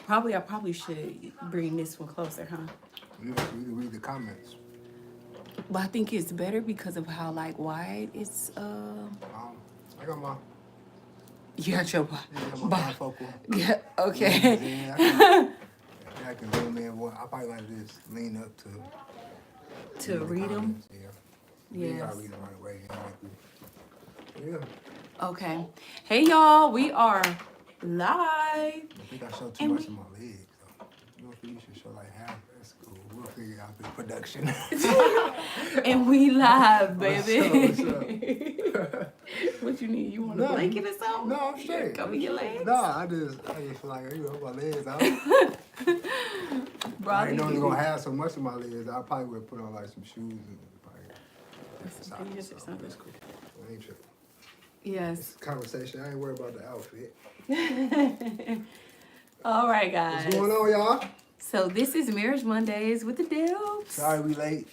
I probably should bring this one closer, huh? You can read the comments. But I think it's better because of how like wide it's I got my you got your bifocal. yeah, okay. I can zoom in. Well, I probably like to just lean up To the read them. comments, Yeah. You Yes. gotta read them right away. Yeah. Okay. Hey y'all, we are live. I think I showed too And much of my legs, though. You know, you should show like half. That's cool. We'll figure out the production. And we live, What's baby. What you need? You want a No, blanket or something? No, I'm straight. Cover your legs? No, I just feel like, you know, my legs out. Bro, I didn't know you were gonna have so much of my legs. I probably would put on like some shoes and Some pants or something. That's cool. I ain't tripping. Yes. It's a conversation. I ain't worried about the outfit. All right, guys. What's going on, y'all? So this is Marriage Mondays with the Delps. Sorry we late.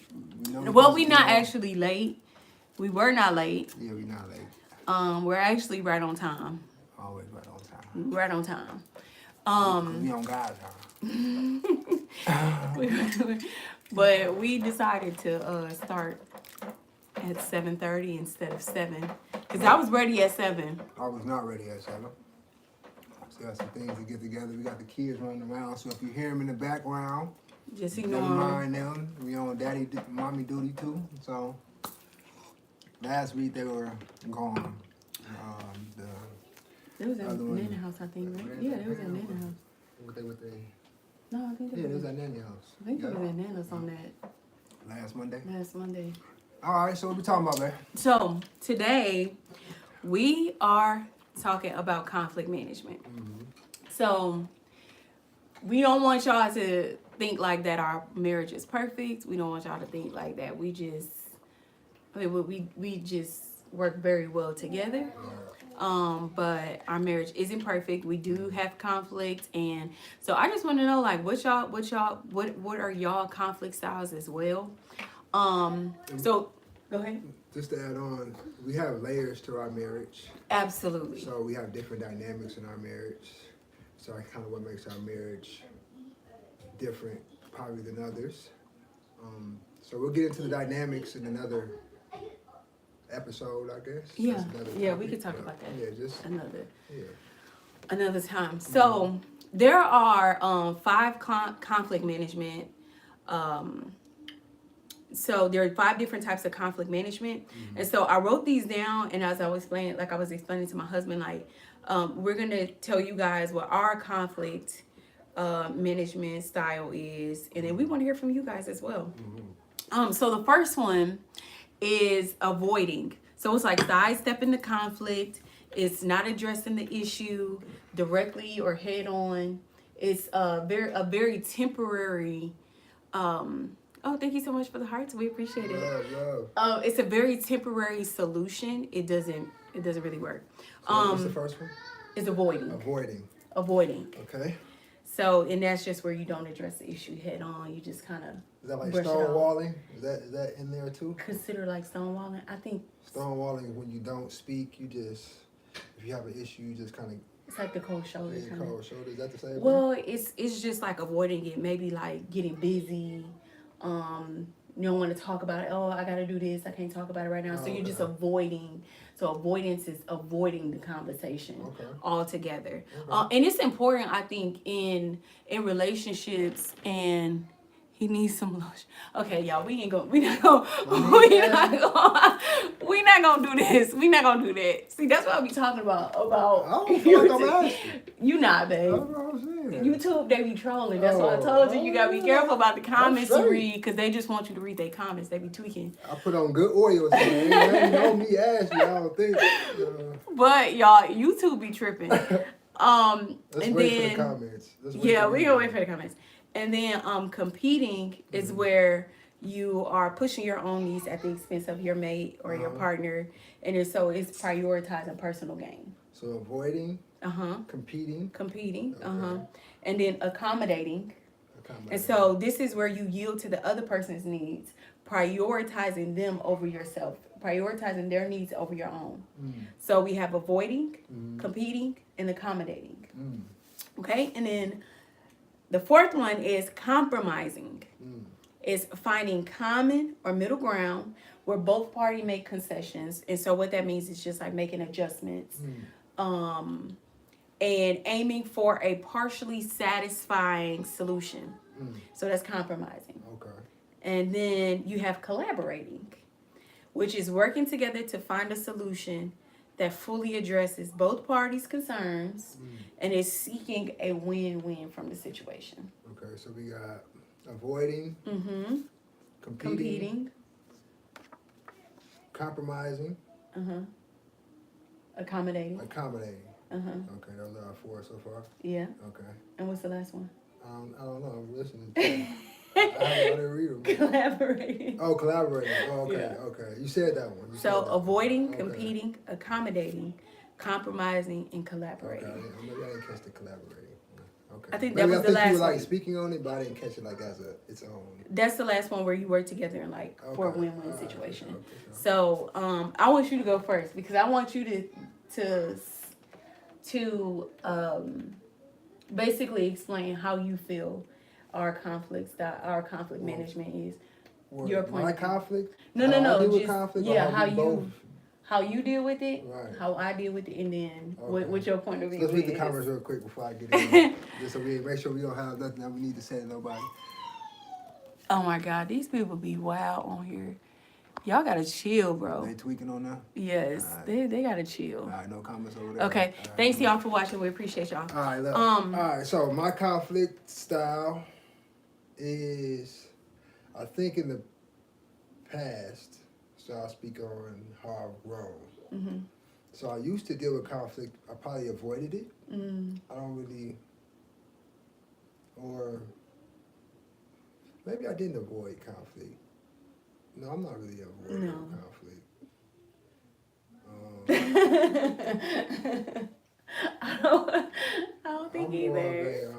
Well, we not actually late. We were not late. Yeah, we not late. We're actually right on time. Always right on time. Right on time. We on God's time. But we decided to start at 7:30 instead of 7. Because I was ready at 7. I was not ready at 7. Still got some things to get together. We got the kids running around, so if you hear them in the background, Just never ignore mind them. We on mommy duty too. So last week they were gone. It was at other one- Nana house, I think, right? Yeah, it was at Nana house. What they? No, I think Yeah, it it was was. at Nanny house. I think it was at Nana's on that Last Monday. last Monday. All right, so what we talking about, man? So today we are talking about conflict management. So we don't want y'all to think like that our marriage is perfect. We don't want y'all to think like that. We just work very well together. But our marriage isn't perfect. We do have conflict, and so I just want to know, like, what are y'all conflict styles as well? So go ahead. Just to add on, we have layers to our marriage. Absolutely. So we have different dynamics in our marriage. So that's kind of what makes our marriage different, probably than others. So we'll get into the dynamics in another episode, I guess. Yeah, That's another yeah, we topic, could talk but about that. Yeah, just Another time. So there are 5 conflict management. So there are 5 different types of conflict management, and so I wrote these down. And as I was explaining to my husband, like we're gonna tell you guys what our conflict management style is, and then we want to hear from you guys as well. So the first one is avoiding. So it's like sidestepping the conflict. It's not addressing the issue directly or head on. It's a very temporary. Oh, thank you so much for the hearts. We appreciate it. love. It's a very temporary solution. It doesn't really work. So what's the first one? It's avoiding. Avoiding. Okay. So, and that's just where you don't address the issue head on. You just kind of Is that like brush it off. stonewalling? Is that in there too? Consider like stonewalling. I think Stonewalling, when you don't speak, you just, if you have an issue, you just kind of it's like the cold shoulder. get Kinda. cold shoulder. Is that the same one? Well, it's just like avoiding it. Maybe like getting busy. You don't want to talk about it. Oh, I gotta do this. I can't talk about it right now. So you're just avoiding. So avoidance is avoiding the conversation altogether. And it's important, I think, in relationships. And he needs some lotion. Okay, y'all, we not gonna do this. We not gonna do that. See, that's what I be talking about. I don't feel like I'm asking. You not, babe. That's what I'm saying. YouTube, they be trolling. That's why I told you. You gotta be careful about the comments you straight. read, because they just want you to read their comments. They be tweaking. I put on good oil, so you know me ask you. I don't think. But y'all, YouTube be tripping. Let's and wait then for the comments. we gonna wait for the comments. And then competing is where you are pushing your own needs at the expense of your mate or your partner, and it's prioritizing personal gain. So avoiding, competing, And then accommodating. And so this is where you yield to the other person's needs, prioritizing them over yourself, prioritizing their needs over your own. So we have avoiding, competing, and accommodating. Okay, and then The fourth one is compromising. Mm. It's finding common or middle ground where both parties make concessions. And so what that means is just like making adjustments. And aiming for a partially satisfying solution. So that's compromising. Okay. And then you have collaborating, which is working together to find a solution that fully addresses both parties' concerns and is seeking a win-win from the situation. Okay, so we got avoiding, competing, compromising, accommodating. Okay, those are our 4 so far. Yeah. Okay. And what's the last one? I don't know. I'm listening. I didn't read them. Collaborating. Oh, collaborating. Oh, okay, Yeah. okay. You said that one. So avoiding, Okay. competing, accommodating, compromising, and Okay, collaborating. maybe I didn't catch the collaborating. Okay. I think Maybe that was the you last were like one. speaking on it, but I didn't catch it like as its own. That's the last one where you work together and like for a Okay. win-win All right, situation. okay, okay. So I want you to go first because I want you to basically explain how you feel our conflict management is. What, Your point my of view. conflict? No, How I deal with just conflict, or yeah, how how we you both- how you deal with it, Right. how I deal with it, and then Okay. what your point of So view let's read the is. comments real quick before I get in. Just so we make sure we don't have nothing that we need to say to nobody. Oh my God, these people be wild on here. Y'all gotta chill, bro. They tweaking on that? Yes, Alright. they gotta chill. All right, no comments over there. Okay, All right. thanks y'all for watching. We appreciate y'all. All right, look. Um, All right, so my conflict style is, I think in the past, so I'll speak on how I've grown. So I used to deal with conflict, I probably avoided it. I don't really, or maybe I didn't avoid conflict. No, I'm not really avoiding No. conflict. I don't think I'm either.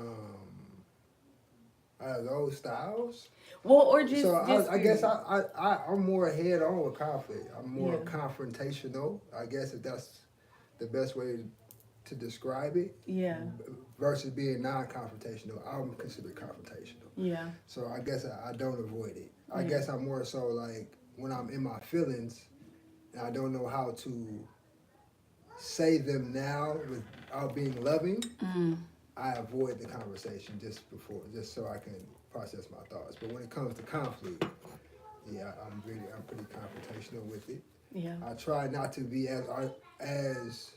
more of those styles. Well, or just So just I guess period. I'm more head on with conflict. I'm more Yeah. confrontational. I guess if that's the best way to describe it. Yeah, Versus being non-confrontational, I'm considered confrontational. yeah, So I guess I don't avoid it. I Yeah. guess I'm more so like when I'm in my feelings and I don't know how to say them now without being loving. I avoid the conversation just so I can process my thoughts. But when it comes to conflict, yeah, I'm pretty confrontational with it. yeah, I try not to be as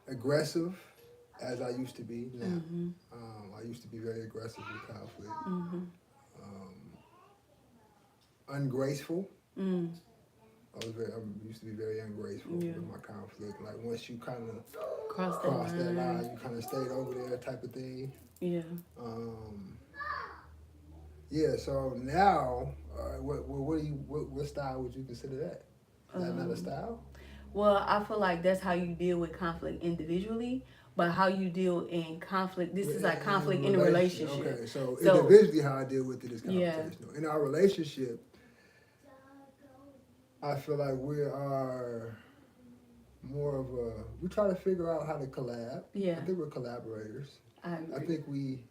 aggressive as I used to be now. I used to be very aggressive with conflict. Ungraceful. I used to be very ungraceful with my conflict. Like once you kind of cross that line, you kind of stayed over there, type of thing. Yeah. Yeah. So now, what style would you consider that? Is that not a style? Well, I feel like that's how you deal with conflict individually, but how you deal in conflict. This is like conflict in a relationship. Okay, so So- individually, how I deal with it is Yeah. confrontational. In our relationship, I feel like we are more of we try to figure out how to collab. Yeah. I think we're collaborators. I agree. I think we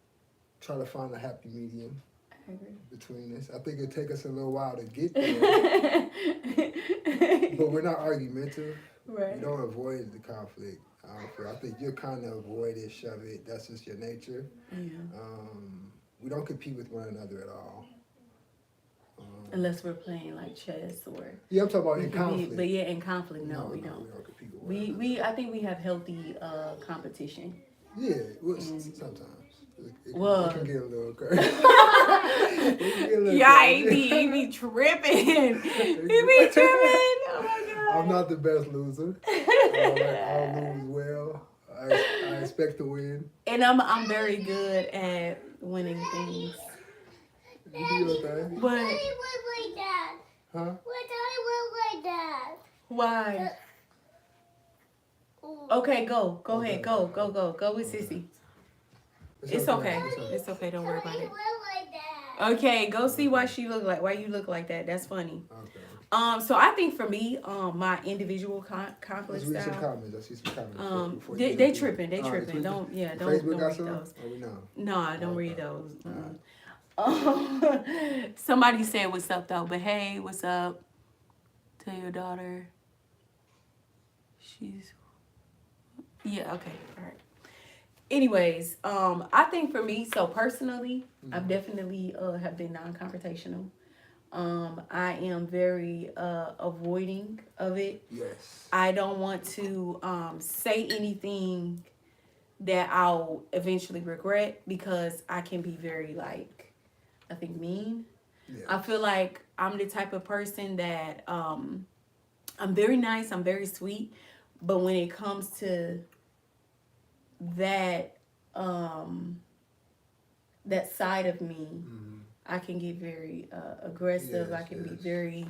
try to find a happy medium I agree. between us. I think it'll take us a little while to get there, but we're not argumentative. Right. We don't avoid the conflict. I think you're kind of avoid it, shove it. That's just your nature. Yeah. We don't compete with one another at all. Unless we're playing like chess or. Yeah, I'm talking about in we could be- conflict. But yeah, in conflict, no, we don't. We don't compete with one another. I think we have healthy competition. Yeah, well, sometimes. Well- It can get a little crazy. It can get a little crazy. he be tripping. He be tripping. Oh my God. I'm not the best loser. I lose well. I expect to win. And I'm very good at winning things. You do your thing. But Daddy was like that. Huh? What Daddy was like that? why? Okay, go ahead, go with Sissy. It's okay. It's okay. Don't worry about Daddy it. was like that. Okay, go see why you look like that. That's funny. Okay. So I think for me, my individual conflict Let's read some style. comments. I see some comments. before They you they jump in. tripping. They All right, tripping. tweet- Don't don't Facebook got read some? those. Or we know? No, I don't read Okay. those. Alright. Somebody said what's up though, but hey, what's up? Tell your daughter. She's yeah, okay, all right. Anyways, I think for me, so personally, I've definitely have been non-confrontational. I am very avoiding of it. Yes. I don't want to say anything that I'll eventually regret because I can be very like I think mean. Yeah. I feel like I'm the type of person that I'm very nice, I'm very sweet, but when it comes to that that side of me, Mhm. I can get very aggressive. Yes, I can be yes. very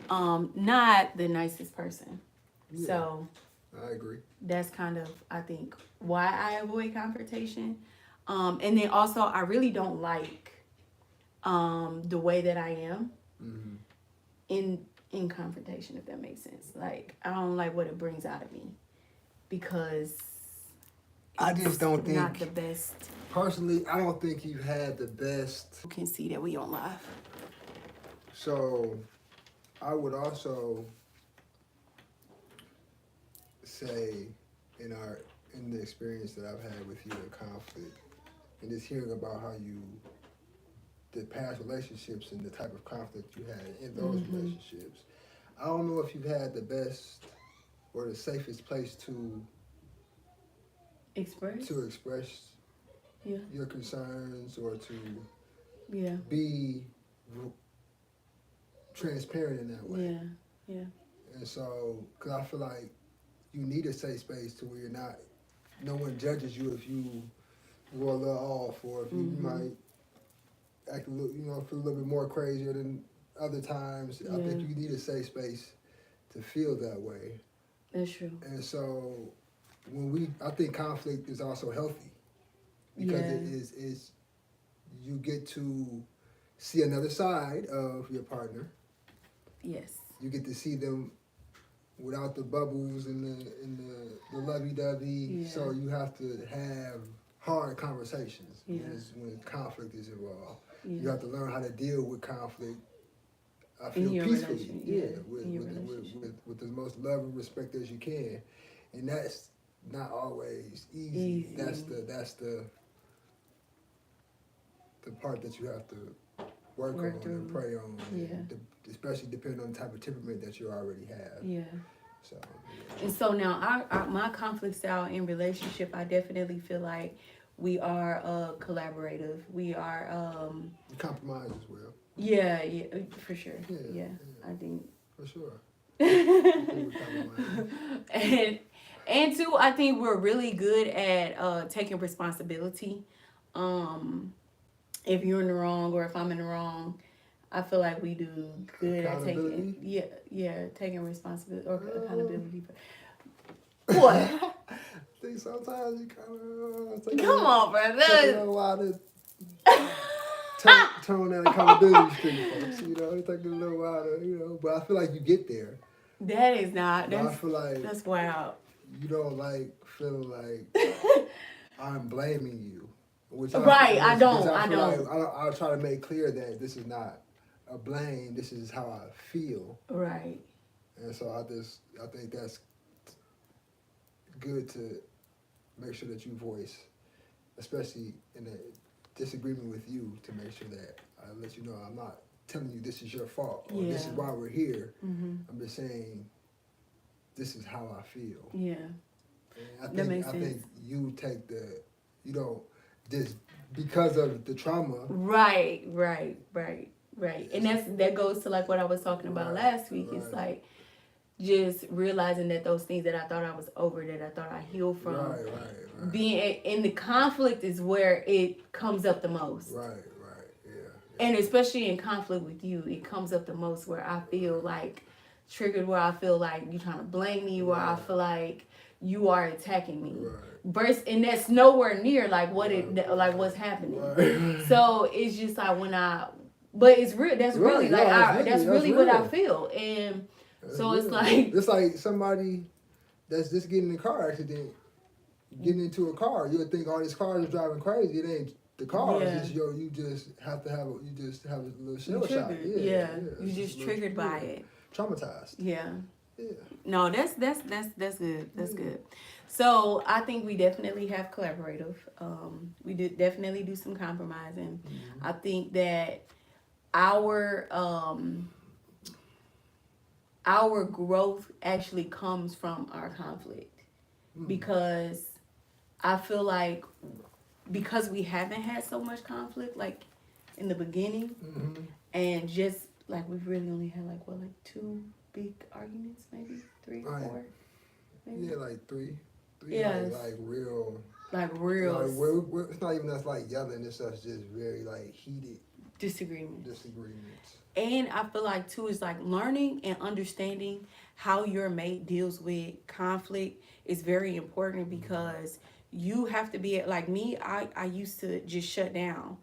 not the nicest person. Yeah, So I agree. that's kind of I think why I avoid confrontation. And then also I really don't like the way that I am Mhm. in confrontation, if that makes sense. Like I don't like what it brings out of me because I just it's don't think- not the best. Personally, I don't think you've had the best. You can see that we on live. So, I would also say in the experience that I've had with you in conflict, and just hearing about how you the past relationships and the type of conflict you had in those relationships, I don't know if you've had the best or the safest place to Express? express Yeah. your concerns or to Yeah. be transparent in that way. Yeah. And so, because I feel like you need a safe space to where you're not, no one judges you if you go a little off or if you might act a little, feel a little bit more crazier than other times. I think Yeah. you need a safe space to feel that way. That's true. And so, I think conflict is also healthy because Yeah. it is you get to see another side of your partner. Yes. You get to see them without the bubbles and the lovey-dovey. Yeah. So you have to have hard conversations Yeah. when conflict is involved. Yeah. You have to learn how to deal with conflict. I In feel your peacefully, relation- yeah, yeah, in your relationship. with the most love and respect as you can, and that's not always easy. Easy. That's the part that you have to work on through. and pray on, Yeah. and especially depending on the type of temperament that you already have. Yeah. So, And so now my conflict style in relationship, I definitely feel like we are collaborative. We are you compromise as well, yeah, for sure. Yeah, Yeah. I think for sure. I think we compromise. and two, I think we're really good at taking responsibility. If you're in the wrong or if I'm in the wrong, I feel like we do good at taking taking responsibility or accountability. What? I think sometimes you kind of Come on, take a brother. little while to turn that accountability street, folks. It takes a little while to, but I feel like you get there. That is not. But I That's feel like that's wild. you don't like feeling like I'm blaming you. Which Right, I don't. feel I don't. Like I'll try to make clear that this is not a blame. This is how I feel. Right. And so I think that's good to make sure that you voice, especially in a disagreement with you, to make sure that I let you know I'm not telling you this is your fault or this is Yeah. why we're here. Mm-hmm. I'm just saying this is how I feel. Yeah. And That makes I sense. think you don't just because of the trauma. Right. And that goes to like what I was talking about Right, last week. It's right. like just realizing that those things that I thought I was over, that I thought I healed from, Right. being in the conflict is where it comes up the most. Right. Yeah. And especially in conflict with you, it comes up the most where I feel like triggered, where I feel like you're trying to blame me, where I Right. feel like you are attacking me. Right. And that's nowhere near like what's happening. Right. So it's just like but it's real. That's Right, really yeah, like that's that's really- really that's what I real. feel, and That's so it's real. like It's like somebody that's just getting in a car accident, getting into a car. You would think all these cars are driving crazy. It ain't the cars. Yeah. It's you just have to have you just have a little you shell shock. triggered. Yeah, Yeah, it's you just a little- triggered by yeah. it. Traumatized. Yeah. Yeah. No, that's good. That's Yeah. good. So I think we definitely have collaborative. We did definitely do some compromising. Mm-hmm. I think that our growth actually comes from our conflict Mm. because I feel like because we haven't had so much conflict like in the beginning Mm-hmm. and just like we've really only had like 2 big arguments, maybe 3, Right. 4, maybe. Yeah, like three. Yes. Like real. Like real Like, it's not even us like yelling. It's us just very like heated disagreements. disagreements. And I feel like too is like learning and understanding how your mate deals with conflict is very important because you have to be like me. I used to just shut down.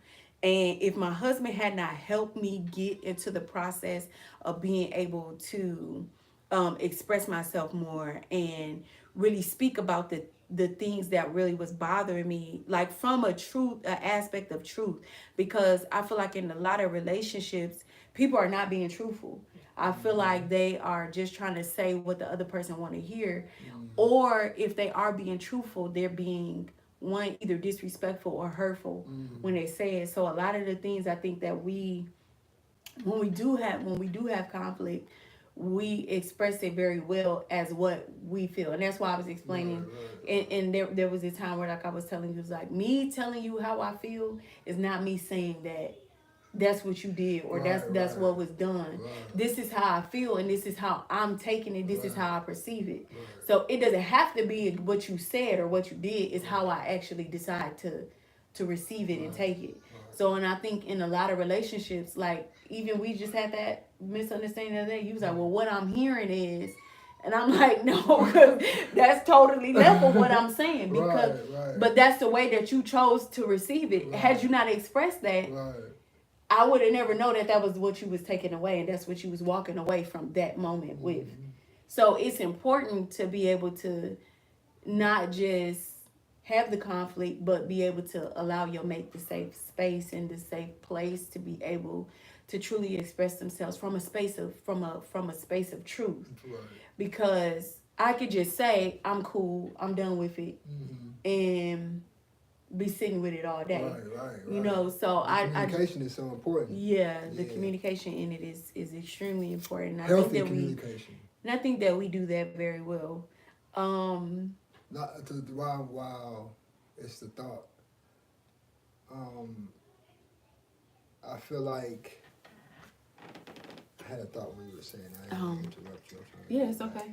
And if my husband had not helped me get into the process of being able to express myself more and really speak about the things that really was bothering me, like from a aspect of truth, because I feel like in a lot of relationships, people are not being truthful. I feel like they are just trying to say what the other person want to hear, or if they are being truthful, they're being either disrespectful or hurtful when they say it. So a lot of the things I think that when we do have conflict, we express it very well as what we feel, and that's why I was explaining. Right. And there was a time where like I was telling you, it was like me telling you how I feel is not me saying that that's what you did or that's Right. what was done. Right. This is how I feel and this is how I'm taking it. This is Right. how I perceive it. Right. So it doesn't have to be what you said or what you did. It's how I actually decide to receive it and Right. take it. So, and I think in a lot of relationships, like even we just had that misunderstanding the other day. You was like, well, what I'm hearing is, and I'm like, no, because that's totally left of what I'm saying. Because, Right. but that's the way that you chose to receive it. Right. Had you not expressed that, Right. I would have never known that was what you was taking away, and that's what you was walking away from that moment with. So it's important to be able to not just have the conflict, but be able to allow your mate the safe space and the safe place to be able to truly express themselves from a space of truth. Right. Because I could just say I'm cool, I'm done with it, and be sitting with it all day. Right. You know, so Communication is so important. Yeah, the Yeah. communication in it is extremely important. I Healthy think that communication. I think that we do that very well. Not to while it's the thought. I feel like I had a thought when you were saying I didn't mean to interrupt you. I'm trying to Yeah, get it's back. okay.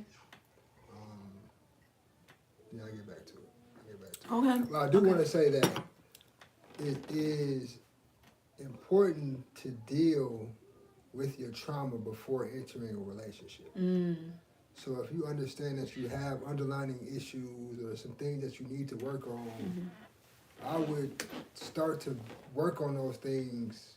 Yeah, I'll get back to it. Okay. Well, I do want to say that it is important to deal with your trauma before entering a relationship. So if you understand that you have underlying issues or some things that you need to work on, I would start to work on those things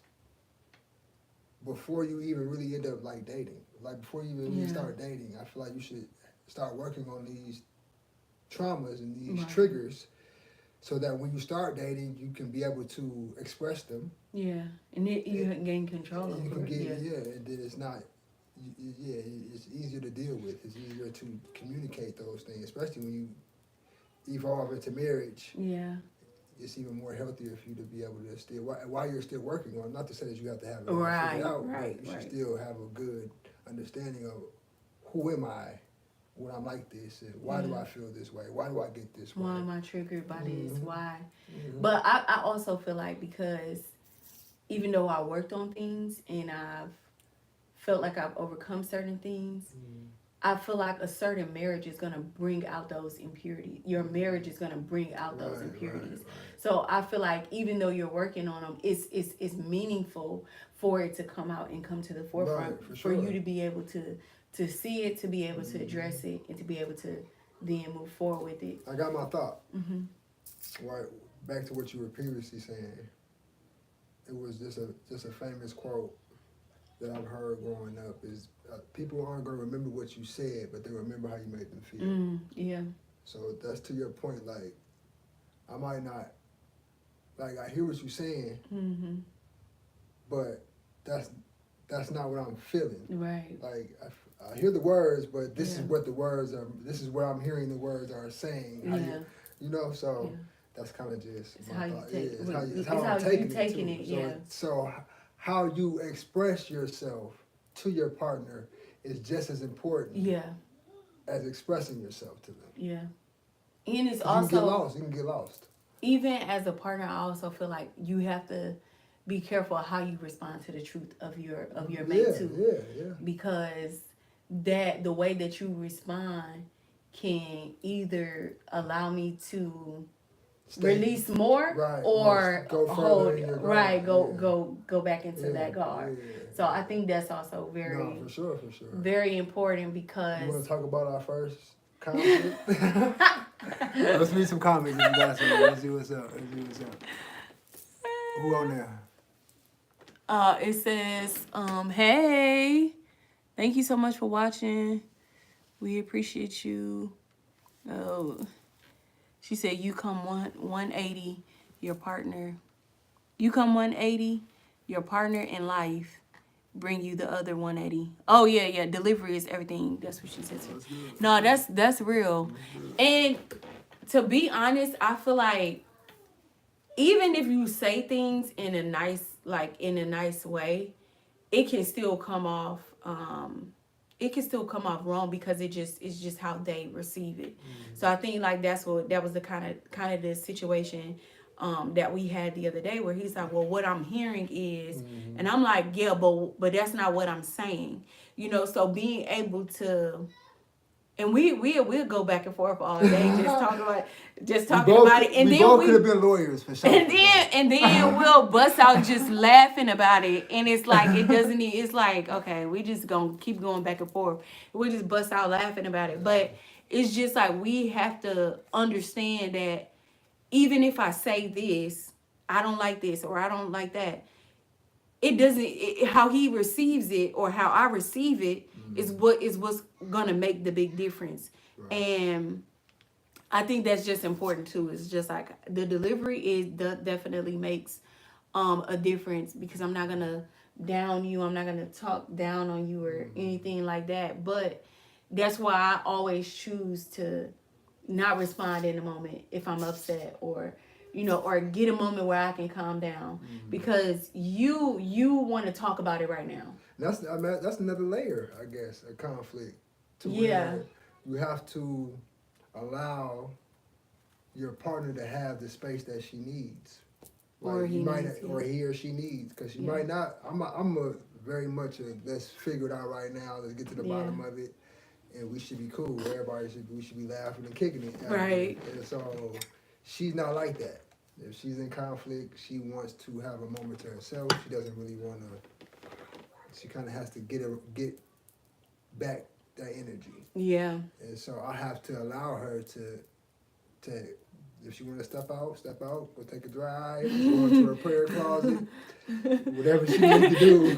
before you even really end up like dating. Like before you even really start dating, I feel like you should start working on these traumas and these triggers so that when you start dating, you can be able to express them. Yeah, and you can gain control And you over can it. get, and then it's not, it's easier to deal with. It's easier to communicate those things, especially when you evolve into marriage. Yeah. It's even more healthier for you to be able to still, while you're still working on, not to say that you have to have it all Right, figured out, right, but you right. should still have a good understanding of who am I when I'm like this, and why do I feel this way? Why do I get this way? Why am I triggered by this? Why? Mhm. But I also feel like because even though I worked on things and I've felt like I've overcome certain things, I feel like a certain marriage is going to bring out those impurities. Your marriage is going to bring out those impurities. Right. So I feel like even though you're working on them, it's meaningful for it to come out and come to the forefront Right, for for sure. you to be able to see it, to be able to address it, and to be able to then move forward with it. I got my thought. Right, back to what you were previously saying. it was just a famous quote that I've heard growing up is people aren't going to remember what you said, but they remember how you made them feel. Yeah. So that's to your point. Like, I might not, like, I hear what you're saying, but that's not what I'm feeling. Right. Like, I hear the words, but this is what the words are. This is what I'm hearing the words are saying. You know, so that's kind of just It's my how you thought. take. It's It's how I'm you taking taking it. it. Too. Yeah. So how you express yourself to your partner is just as important. Yeah. As expressing yourself to them. Yeah. And it's You also can get lost. You can get lost. Even as a partner, I also feel like you have to be careful how you respond to the truth of your mate too. Yeah. Because the way that you respond can either allow me to release more or go hold in your guard. right go back into that guard. So I think that's also very for sure. very important You because want to talk about our first conflict? Let's read some comments if you got some. Let's see what's up. Who on there? It says, hey, thank you so much for watching. We appreciate you. Oh, she said you come 180, your partner. You come 180, your partner in life bring you the other 180. Oh yeah, delivery is everything. That's what she said. No, that's real. And to be honest, I feel like even if you say things in a nice way, it can still come off wrong because it's just how they receive it. So I think like that was the kind of the situation that we had the other day where he's like, well, what I'm hearing is, and I'm like, yeah, but that's not what I'm saying, you know. So being able to, and we'll go back and forth all day just talking about it, and we then both we could have been lawyers for sure. And then we'll bust out just laughing about it, and it's like it's like, okay, we just gonna keep going back and forth. We just bust out laughing about it, but it's just like we have to understand that even if I say this, I don't like this or I don't like that, it doesn't. How he receives it or how I receive it is what's gonna make the big difference. Right. And I think that's just important too. It's just like the delivery definitely makes a difference because I'm not gonna down you. I'm not gonna talk down on you or anything like that. But that's why I always choose to not respond in the moment if I'm upset or get a moment where I can calm down because you want to talk about it right now. That's another layer, I guess, of conflict. Where you have to allow your partner to have the space that she needs, or he or she needs, because she might not. I'm a very much let's figure it out right now. Let's get to the bottom of it, and we should be cool. We should be laughing and kicking it. Right. And so she's not like that. If she's in conflict, she wants to have a moment to herself. She doesn't really want to. She kind of has to get back that energy. Yeah. And so I have to allow her to if she want to step out, go take a drive, go into her prayer closet, whatever she needs to do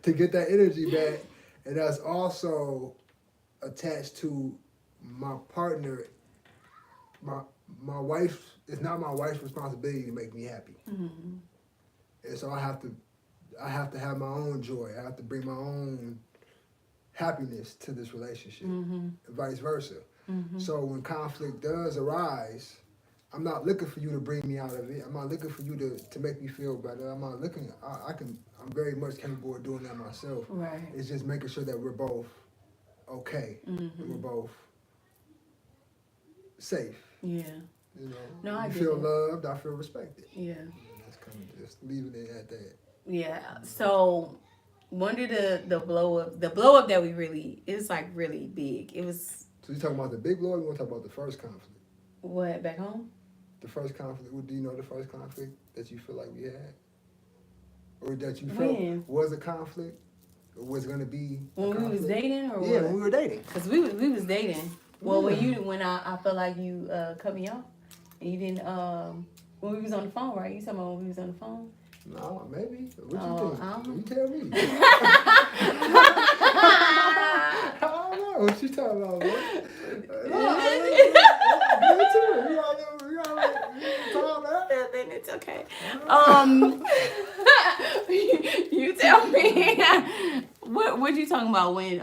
to get that energy back. And that's also attached to my partner. My wife, it's not my wife's responsibility to make me happy. And so I have to have my own joy. I have to bring my own happiness to this relationship, and vice versa. So when conflict does arise, I'm not looking for you to bring me out of it. I'm not looking for you to make me feel better. I'm not looking. I'm very much capable of doing that myself. Right. It's just making sure that we're both okay and we're both safe. Yeah. You know. No, I you get feel it. loved. I feel respected. Yeah. And that's kind of just leaving it at that. Yeah. So one of the blow up that we really, it's like really big. It was. So you talking about the big blow? Or you want to talk about the first conflict? What, back home? The first conflict. Do you know the first conflict that you feel like we had, or that you felt was a conflict, or was going to be when we was dating, or when we were dating? Because we was dating. Well, when I felt like you cut me off, and you didn't. When we was on the phone, right? You talking about when we was on the phone? No, maybe. What Oh, you think? I don't know. You tell me. I don't know what you talking about, man. Good too. You all that. Then it's okay. You tell me. What you talking about when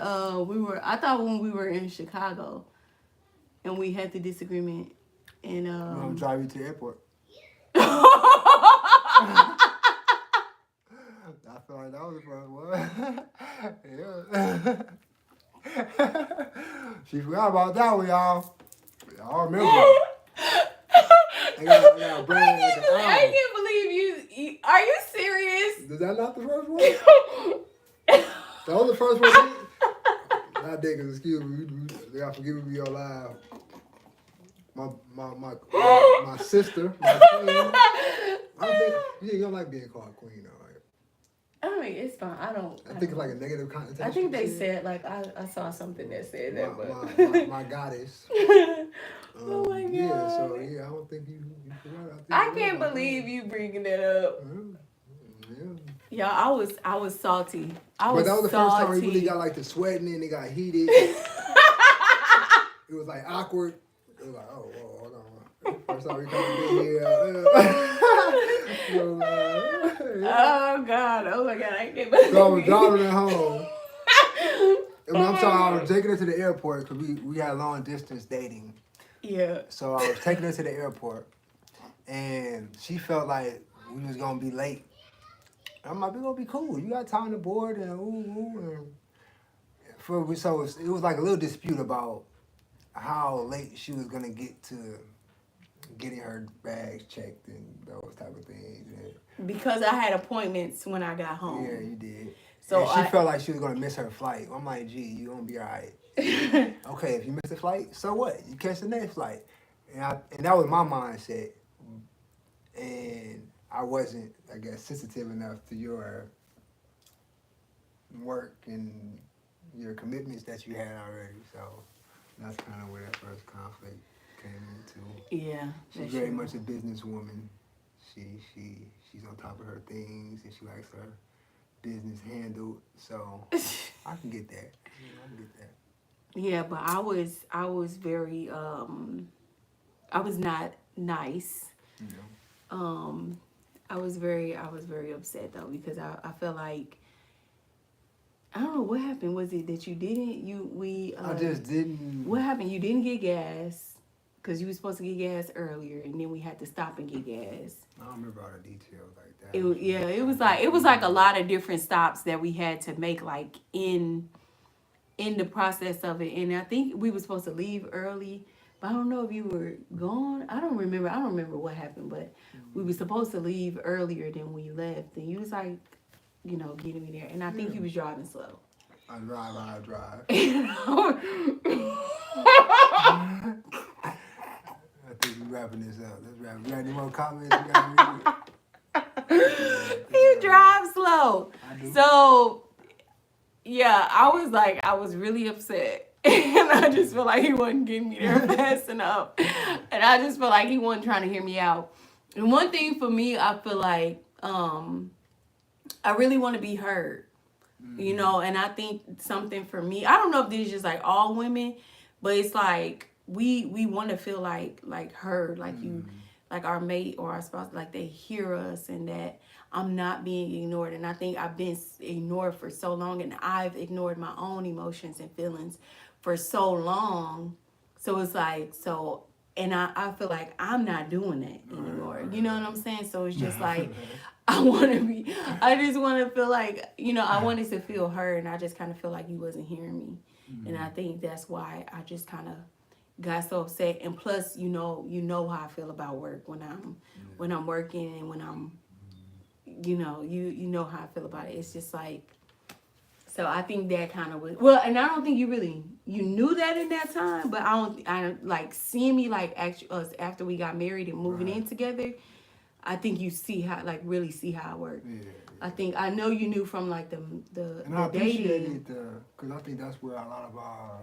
we were? I thought when we were in Chicago, and we had the disagreement, and I'm gonna drive you to the airport. I feel like that was the first one. Yeah. She forgot about that one, y'all. Y'all remember. I got a brain like an owl. I can't believe you. Are you serious? Is that not the first one? That was the first one. That niggas, excuse me. They got forgiven me your live. My sister, my queen. I think you don't like being called queen, though, right? I mean, it's fine. I think it's like a negative connotation. I think they said like I saw something that said that, but my goddess. Oh my god. Yeah, so yeah, I don't think you forgot. I can't believe you bringing that up. Yeah. Y'all, I was salty. But that was the first time we really got like the sweating and it got heated. It was like awkward. It was like, oh, whoa, hold on. First time we come in here. Oh god, oh my god, I can't believe. So I was driving her home. I'm sorry, I was taking her to the airport because we had long distance dating. Yeah. So I was taking her to the airport, and she felt like we was gonna be late. I'm like, we gonna be cool. You got time to board and so it was like a little dispute about how late she was gonna get to getting her bags checked and those type of things. And because I had appointments when I got home. yeah, you did. So and she felt like she was gonna miss her flight. I'm like, gee, you gonna be all right. Okay, if you miss the flight, so what? You catch the next flight. And that was my mindset. And I wasn't, I guess, sensitive enough to your work and your commitments that you had already. So that's kind of where that first conflict came into. Yeah. She's very much a businesswoman. She's on top of her things and she likes her business handled. So I can get that. I can get that. Yeah, but I was very I was not nice. Yeah. I was very upset though because I felt like I don't know what happened. Was it that you didn't I just didn't. What happened? You didn't get gas because you were supposed to get gas earlier, and then we had to stop and get gas. I don't remember all the details like that. It was like a lot of different stops that we had to make like in the process of it, and I think we were supposed to leave early. But I don't know if you were gone. I don't remember what happened, but we were supposed to leave earlier than we left. And you was like, getting me there. And I think you was driving slow. I drive. I think we're wrapping this up. Let's wrap. You got any more comments? You drive slow. I do. So, yeah, I was really upset. And I just feel like he wasn't getting me there fast enough. And I just feel like he wasn't trying to hear me out. And one thing for me, I feel like I really want to be heard. And I think something for me, I don't know if this is just like all women, but it's like we want to feel like heard, like you, like our mate or our spouse, like they hear us and that I'm not being ignored. And I think I've been ignored for so long, and I've ignored my own emotions and feelings for so long. So it's like, and I feel like I'm not doing that anymore. You know what I'm saying? So it's just like, I just want to feel like, I wanted to feel heard, and I just kind of feel like he wasn't hearing me. And I think that's why I just kind of got so upset. And plus, you know how I feel about work when I'm working and when I'm, you know how I feel about it. It's just like, so I think that kind of was, well, and I don't think you knew that in that time, but I like seeing me like us after we got married and moving in together. I think you really see how I work. Yeah. I think I know you knew from like the And I appreciate dating. it because I think that's where a lot of our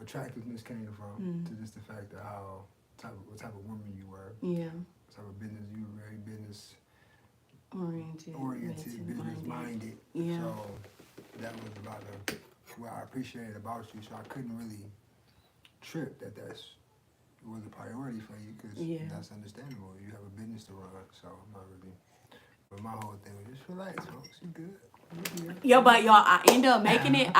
attractiveness came from. To just the fact of how what type of woman you were, Yeah. what type of business you were, very business Oriented, business minded. Yeah. So that was about what I appreciated about you. So I couldn't really trip that was a priority for you because Yeah. that's understandable. You have a business to run, so I'm not really. But my whole thing was just relax, folks. You good? You good? Yo, but y'all, I end up making it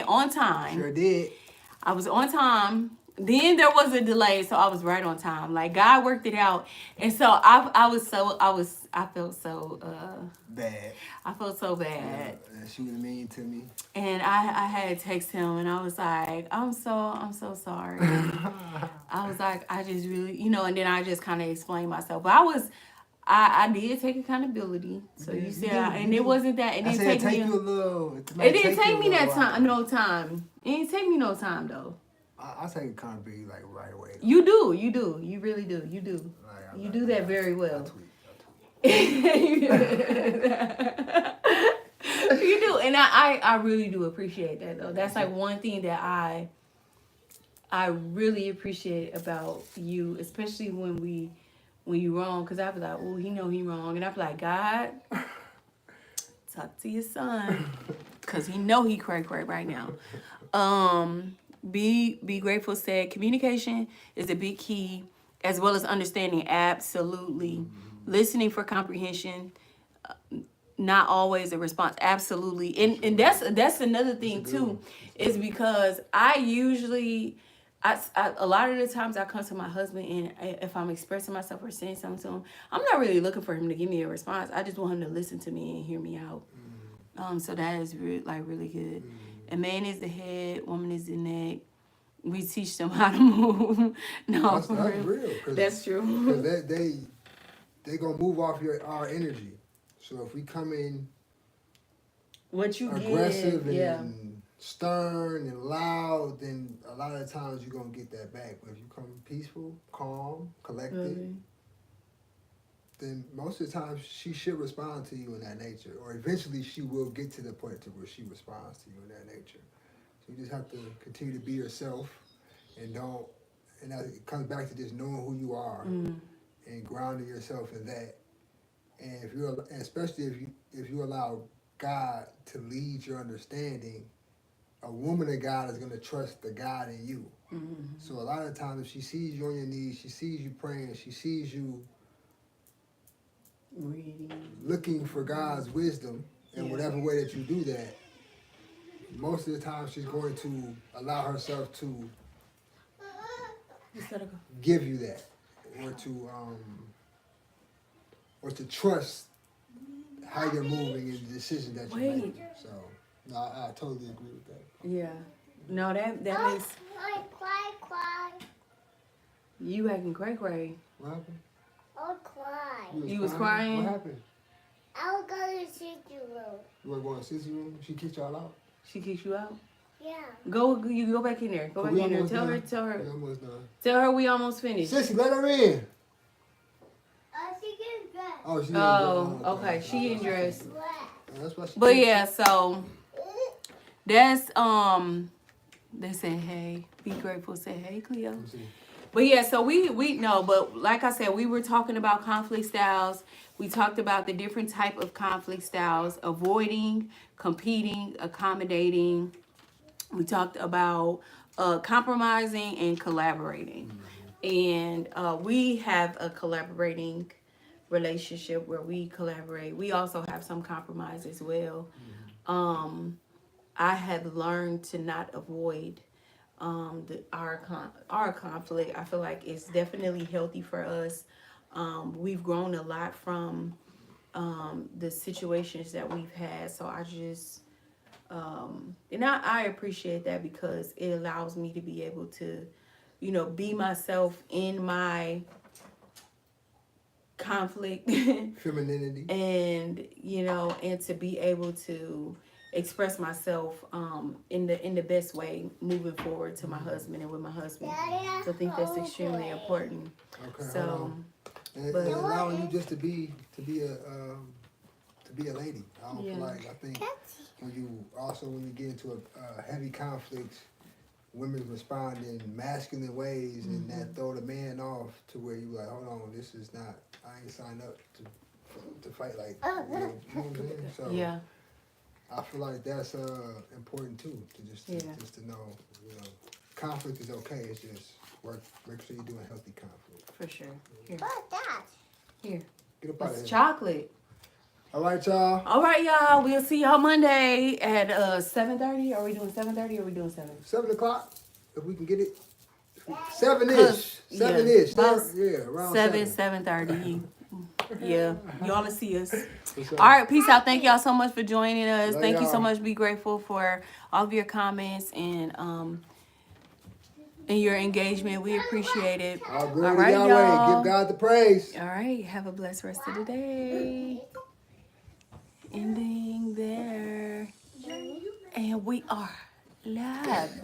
on time. Sure did. I was on time. Then there was a delay, so I was right on time. Like God worked it out, and so I felt so Bad. I felt so bad. Yeah, she was mean to me. And I had to text him, and I was like, I'm so sorry. I was like, I just really, and then I just kind of explained myself. But I did take accountability. So you said, and it wasn't that. It didn't take me. You a little. It didn't take me that time. No time. It didn't take me no time though. I take accountability like right away. You do. You really do. You do. Like, You do that very well. I You do, and I really do appreciate that though. That's like one thing that I really appreciate about you, especially when you wrong, because I be like, oh, he know he wrong, and I be like, God, talk to your son, because he know he cray right now. Be grateful. Said communication is a big key, as well as understanding. Absolutely, listening for comprehension. Not always a response. Absolutely. And that's another thing too, is because I usually, a lot of the times I come to my husband and if I'm expressing myself or saying something to him, I'm not really looking for him to give me a response. I just want him to listen to me and hear me out. So that is really good. A man is the head, woman is the neck. We teach them how to move. No, that's real. That's true. Because they gonna move off our energy. So if we come in what you aggressive get, and stern and loud, then a lot of times you're gonna get that back. But if you come peaceful, calm, collected, then most of the time she should respond to you in that nature. Or eventually she will get to the point to where she responds to you in that nature. So you just have to continue to be yourself and it comes back to just knowing who you are and grounding yourself in that. And especially if you allow God to lead your understanding, a woman of God is going to trust the God in you. Mm-hmm. So a lot of times if she sees you on your knees, she sees you praying, she sees you looking for God's wisdom in whatever way that you do that, most of the time she's going to allow herself to give you that or to trust how you're moving and the decision that you're making. So, no, I totally agree with that. Yeah. No, that makes... Cry. You acting cray. What happened? I'll cry. You was crying? What happened? I'll go to the sissy room. You want to go in the sissy room? She kicked y'all out? She kicked you out? Yeah. You go back in there. Go back in there. Tell her. We almost done. Tell her we almost finished. Sissy, let her in. She gets dressed. Oh, she okay. She getting dressed. That's why she. But yeah, so that's they say hey, be grateful, say hey, Cleo. But yeah, so we know, but like I said, we were talking about conflict styles. We talked about the different type of conflict styles: avoiding, competing, accommodating. We talked about compromising and collaborating. And we have a collaborating relationship where we collaborate. We also have some compromise as well. I have learned to not avoid our conflict. I feel like it's definitely healthy for us. We've grown a lot from the situations that we've had. So I just and I appreciate that because it allows me to be able to, be myself in my conflict, femininity, and and to be able to express myself in the best way moving forward to my husband and with my husband. So I think that's extremely important. Okay. So, and allowing you just to be a lady. I think when you get into a heavy conflict, women respond in masculine ways, and that throw the man off to where you like, hold on, this is not. I ain't signed up to fight like. You know what I'm saying? So Yeah. I feel like that's important too, to just to know, conflict is okay. It's just make sure you're doing healthy conflict. For sure. Here. What's that? Here. Get up out of It's here. chocolate. All right, y'all. All right, y'all. We'll see y'all Monday at 7:30. Are we doing 7:30 or are we doing 7? 7 o'clock, if we can get it. 7-ish. 7-ish. About Around 7:30. Yeah, y'all will see us. For sure. All right, peace out. Thank y'all so much for joining us. Love Thank you so y'all. much. Be grateful for all of your comments and your engagement. We appreciate it. All glory right, to Yahweh. y'all. Give God the praise. All right, have a blessed rest of the day. Ending there. And we are live.